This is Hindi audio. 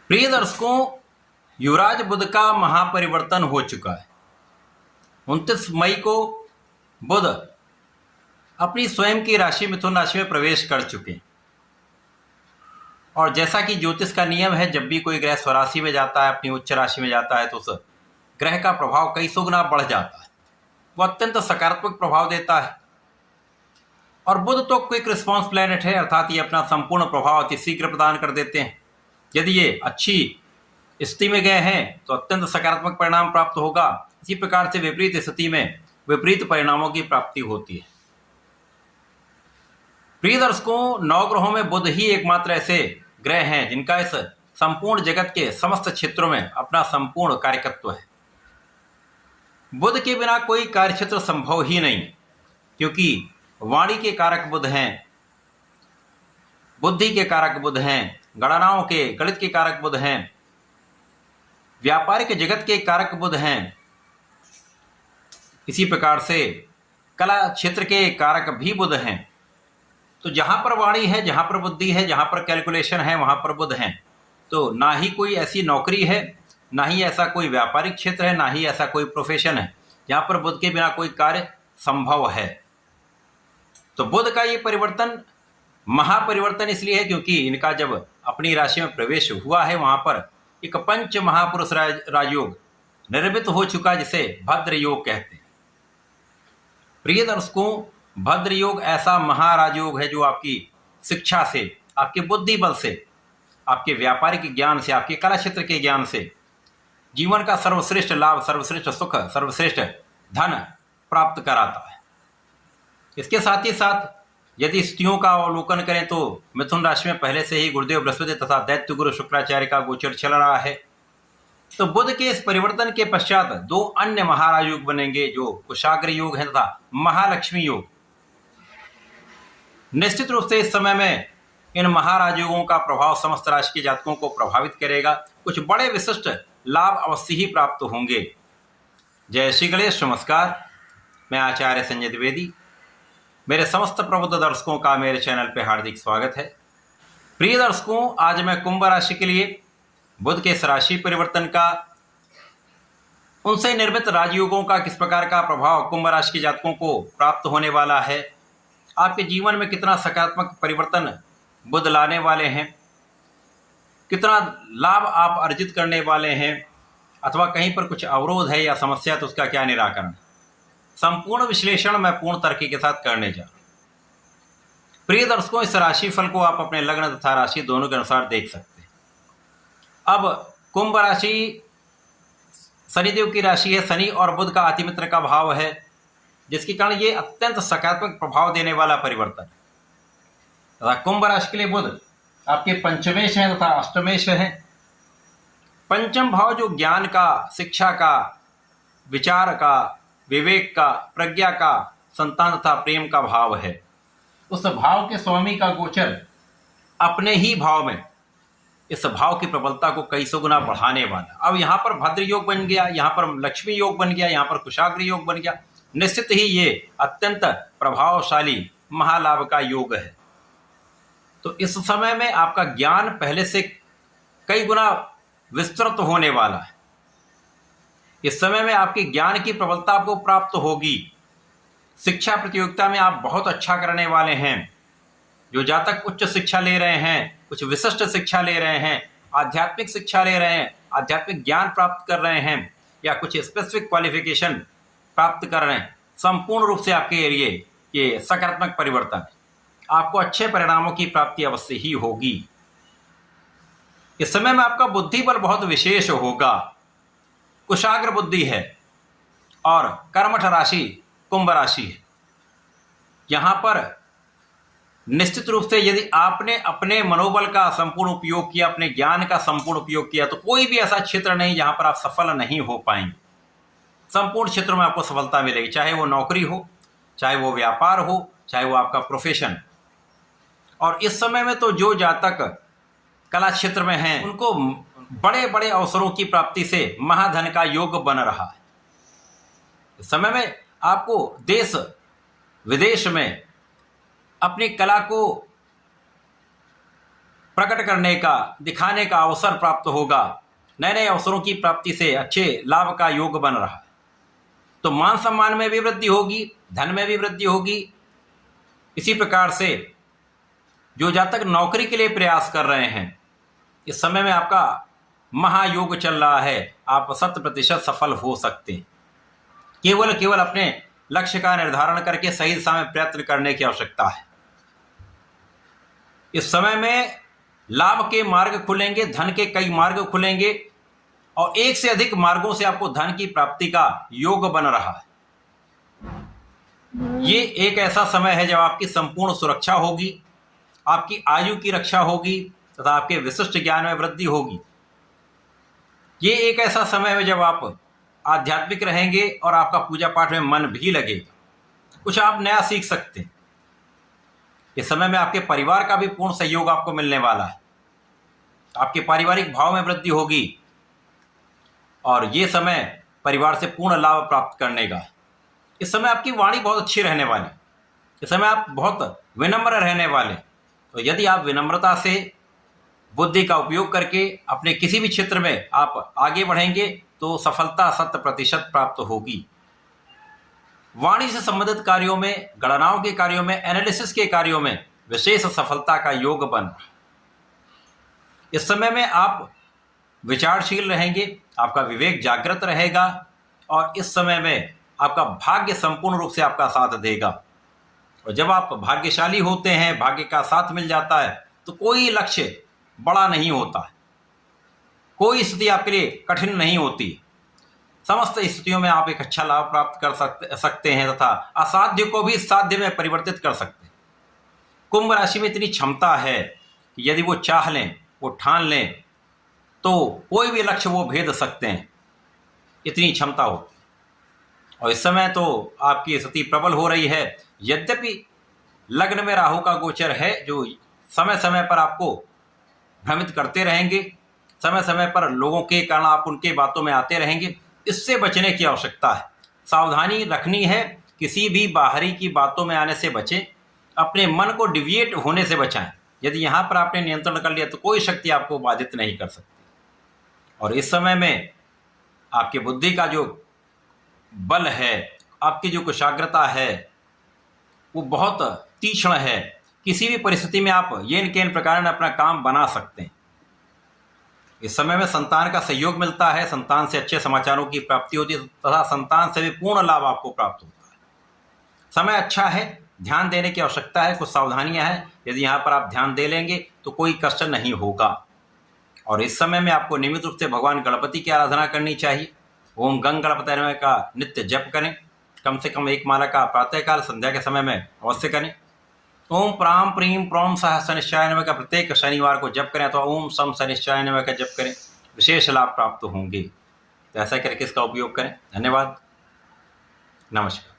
प्रिय दर्शकों, युवराज बुध का महापरिवर्तन हो चुका है। 29 मई को बुध अपनी स्वयं की राशि मिथुन राशि में प्रवेश कर चुके हैं। और जैसा कि ज्योतिष का नियम है, जब भी कोई ग्रह स्वराशि में जाता है, अपनी उच्च राशि में जाता है, तो उस ग्रह का प्रभाव कई सौ गुना बढ़ जाता है। वो अत्यंत सकारात्मक प्रभाव देता है। और बुध तो क्विक रिस्पॉन्स प्लैनेट है, अर्थात ये अपना संपूर्ण प्रभाव अति शीघ्र प्रदान कर देते हैं। यदि ये अच्छी स्थिति में गए हैं तो अत्यंत सकारात्मक परिणाम प्राप्त होगा। इसी प्रकार से विपरीत स्थिति में विपरीत परिणामों की प्राप्ति होती है। प्रिय दर्शकों, 9 ग्रहों में बुध ही एकमात्र ऐसे ग्रह हैं जिनका इस संपूर्ण जगत के समस्त क्षेत्रों में अपना संपूर्ण कार्यकत्व है। बुध के बिना कोई कार्यक्षेत्र संभव ही नहीं, क्योंकि वाणी के कारक बुध हैं, बुद्धि के कारक बुध हैं, गणनाओं के गणित के कारक बुध हैं, व्यापारिक जगत के कारक बुध हैं। इसी प्रकार से कला क्षेत्र के कारक भी बुध हैं। तो जहां पर वाणी है, जहां पर बुद्धि है, जहां पर कैलकुलेशन है, वहां पर बुध हैं। तो ना ही कोई ऐसी नौकरी है, ना ही ऐसा कोई व्यापारिक क्षेत्र है, ना ही ऐसा कोई प्रोफेशन है जहां पर बुध के बिना कोई कार्य संभव है। तो बुध का ये परिवर्तन महापरिवर्तन इसलिए है क्योंकि इनका जब अपनी राशि में प्रवेश हुआ है, वहां पर एक पंच महापुरुष राजयोग निर्मित हो चुका, जिसे भद्र योग कहते हैं। प्रिय दर्शकों, भद्र योग ऐसा महाराजयोग है जो आपकी शिक्षा से, आपके बुद्धि बल से, आपके व्यापारिक ज्ञान से, आपके कला क्षेत्र के ज्ञान से जीवन का सर्वश्रेष्ठ लाभ, सर्वश्रेष्ठ सुख, सर्वश्रेष्ठ धन प्राप्त कराता है। इसके साथ ही साथ यदि स्थितियों का अवलोकन करें तो मिथुन राशि में पहले से ही गुरुदेव बृहस्पति तथा दैत्य गुरु शुक्राचार्य का गोचर चल रहा है। तो बुध के इस परिवर्तन के पश्चात 2 अन्य महाराजयोग बनेंगे, जो कुशाग्र योग है तथा महालक्ष्मी योग। निश्चित रूप से इस समय में इन महाराजयोगों का प्रभाव समस्त राशि के जातकों को प्रभावित करेगा। कुछ बड़े विशिष्ट लाभ अवश्य ही प्राप्त होंगे। जय श्री गणेश। नमस्कार, मैं आचार्य संजय द्विवेदी। मेरे समस्त प्रबुद्ध दर्शकों का मेरे चैनल पर हार्दिक स्वागत है। प्रिय दर्शकों, आज मैं कुंभ राशि के लिए बुध के इस राशि परिवर्तन का, उनसे निर्मित राजयोगों का किस प्रकार का प्रभाव कुंभ राशि के जातकों को प्राप्त होने वाला है, आपके जीवन में कितना सकारात्मक परिवर्तन बुध लाने वाले हैं, कितना लाभ आप अर्जित करने वाले हैं, अथवा कहीं पर कुछ अवरोध है या समस्या तो उसका क्या निराकरण, संपूर्ण विश्लेषण मैं पूर्ण तर्क के साथ करने जा रहा हूं। प्रिय दर्शकों, इस राशि फल को आप अपने लग्न तथा राशि दोनों के अनुसार देख सकते हैं। अब कुंभ राशि शनिदेव की राशि है, शनि और बुध का अतिमित्र का भाव है, जिसके कारण ये अत्यंत सकारात्मक प्रभाव देने वाला परिवर्तन है। तथा कुंभ राशि के लिए बुध आपके पंचमेश हैं तथा अष्टमेश हैं। पंचम भाव जो ज्ञान का, शिक्षा का, विचार का, विवेक का, प्रज्ञा का, संतान तथा प्रेम का भाव है, उस भाव के स्वामी का गोचर अपने ही भाव में इस भाव की प्रबलता को कई सौ गुना बढ़ाने वाला। अब यहाँ पर भद्र योग बन गया, यहाँ पर लक्ष्मी योग बन गया, यहाँ पर कुशाग्र योग बन गया। निश्चित ही ये अत्यंत प्रभावशाली महालाभ का योग है। तो इस समय में आपका ज्ञान पहले से कई गुना विस्तृत होने वाला है। इस समय में आपकी ज्ञान की प्रबलता आपको प्राप्त होगी। शिक्षा प्रतियोगिता में आप बहुत अच्छा करने वाले हैं। जो जातक उच्च शिक्षा ले रहे हैं, कुछ विशिष्ट शिक्षा ले रहे हैं, आध्यात्मिक शिक्षा ले रहे हैं, आध्यात्मिक ज्ञान प्राप्त कर रहे हैं, या कुछ स्पेसिफिक क्वालिफिकेशन प्राप्त कर रहे हैं, संपूर्ण रूप से आपके लिए ये सकारात्मक परिवर्तन है। आपको अच्छे परिणामों की प्राप्ति अवश्य ही होगी। इस समय में आपका बुद्धि बल बहुत विशेष होगा। कुशाग्र बुद्धि है और कर्मठ राशि कुंभ राशि है। यहां पर निश्चित रूप से यदि आपने अपने मनोबल का संपूर्ण उपयोग किया, अपने ज्ञान का संपूर्ण उपयोग किया, तो कोई भी ऐसा क्षेत्र नहीं जहां पर आप सफल नहीं हो पाएंगे। संपूर्ण क्षेत्रों में आपको सफलता मिलेगी, चाहे वो नौकरी हो, चाहे वो व्यापार हो, चाहे वो आपका प्रोफेशन। और इस समय में तो जो जातक कला क्षेत्र में हैं, उनको बड़े बड़े अवसरों की प्राप्ति से महाधन का योग बन रहा है। इस समय में आपको देश विदेश में अपनी कला को प्रकट करने का, दिखाने का अवसर प्राप्त होगा। नए नए अवसरों की प्राप्ति से अच्छे लाभ का योग बन रहा है। तो मान सम्मान में भी वृद्धि होगी, धन में भी वृद्धि होगी। इसी प्रकार से जो जातक नौकरी के लिए प्रयास कर रहे हैं, इस समय में आपका महायोग चल रहा है। आप 100% सफल हो सकते हैं। केवल अपने लक्ष्य का निर्धारण करके सही दिशा में प्रयत्न करने की आवश्यकता है। इस समय में लाभ के मार्ग खुलेंगे, धन के कई मार्ग खुलेंगे और एक से अधिक मार्गों से आपको धन की प्राप्ति का योग बन रहा है। ये एक ऐसा समय है जब आपकी संपूर्ण सुरक्षा होगी, आपकी आयु की रक्षा होगी तथा आपके विशिष्ट ज्ञान में वृद्धि होगी। ये एक ऐसा समय है जब आप आध्यात्मिक रहेंगे और आपका पूजा पाठ में मन भी लगेगा, कुछ आप नया सीख सकते हैं। इस समय में आपके परिवार का भी पूर्ण सहयोग आपको मिलने वाला है। आपके पारिवारिक भाव में वृद्धि होगी और ये समय परिवार से पूर्ण लाभ प्राप्त करने का है। इस समय आपकी वाणी बहुत अच्छी रहने वाली। इस समय आप बहुत विनम्र रहने वाले। तो यदि आप विनम्रता से बुद्धि का उपयोग करके अपने किसी भी क्षेत्र में आप आगे बढ़ेंगे तो सफलता 100% प्राप्त होगी। वाणी से संबंधित कार्यों में, गणनाओं के कार्यों में, एनालिसिस के कार्यों में विशेष सफलता का योग बन रहा है। इस समय में आप विचारशील रहेंगे, आपका विवेक जागृत रहेगा और इस समय में आपका भाग्य संपूर्ण रूप से आपका साथ देगा। और जब आप भाग्यशाली होते हैं, भाग्य का साथ मिल जाता है, तो कोई लक्ष्य बड़ा नहीं होता है, कोई स्थिति आपके लिए कठिन नहीं होती। समस्त स्थितियों में आप एक अच्छा लाभ प्राप्त कर सकते हैं तथा असाध्य को भी साध्य में परिवर्तित कर सकते हैं। कुंभ राशि में इतनी क्षमता है कि यदि वो चाह लें, वो ठान लें, तो कोई भी लक्ष्य वो भेद सकते हैं, इतनी क्षमता होती है। और इस समय तो आपकी स्थिति प्रबल हो रही है। यद्यपि लग्न में राहु का गोचर है जो समय समय पर आपको भ्रमित करते रहेंगे, समय समय पर लोगों के कारण आप उनके बातों में आते रहेंगे। इससे बचने की आवश्यकता है, सावधानी रखनी है। किसी भी बाहरी की बातों में आने से बचें, अपने मन को डिविएट होने से बचाएं। यदि यहाँ पर आपने नियंत्रण कर लिया तो कोई शक्ति आपको बाधित नहीं कर सकती। और इस समय में आपकी बुद्धि का जो बल है, आपकी जो कुशाग्रता है, वो बहुत तीक्ष्ण है। किसी भी परिस्थिति में आप येन केन प्रकार अपना काम बना सकते हैं। इस समय में संतान का सहयोग मिलता है, संतान से अच्छे समाचारों की प्राप्ति होती है तथा संतान से भी पूर्ण लाभ आपको प्राप्त होता है। समय अच्छा है, ध्यान देने की आवश्यकता है, कुछ सावधानियां हैं। यदि यहाँ पर आप ध्यान दे लेंगे तो कोई कष्ट नहीं होगा। और इस समय में आपको नियमित रूप से भगवान गणपति की आराधना करनी चाहिए। ओम गंग गणपति नमः का नित्य जप करें, कम से कम 1 माला का प्रातःकाल संध्या के समय में अवश्य करें। ओम प्राम प्रीम प्रोम सह शनिश्चराय नमः का प्रत्येक शनिवार को जप करें अथवा ओम सम शनिश्चराय नमः का जप करें, विशेष लाभ प्राप्त होंगे। तो ऐसा करके इसका उपयोग करें। धन्यवाद, नमस्कार।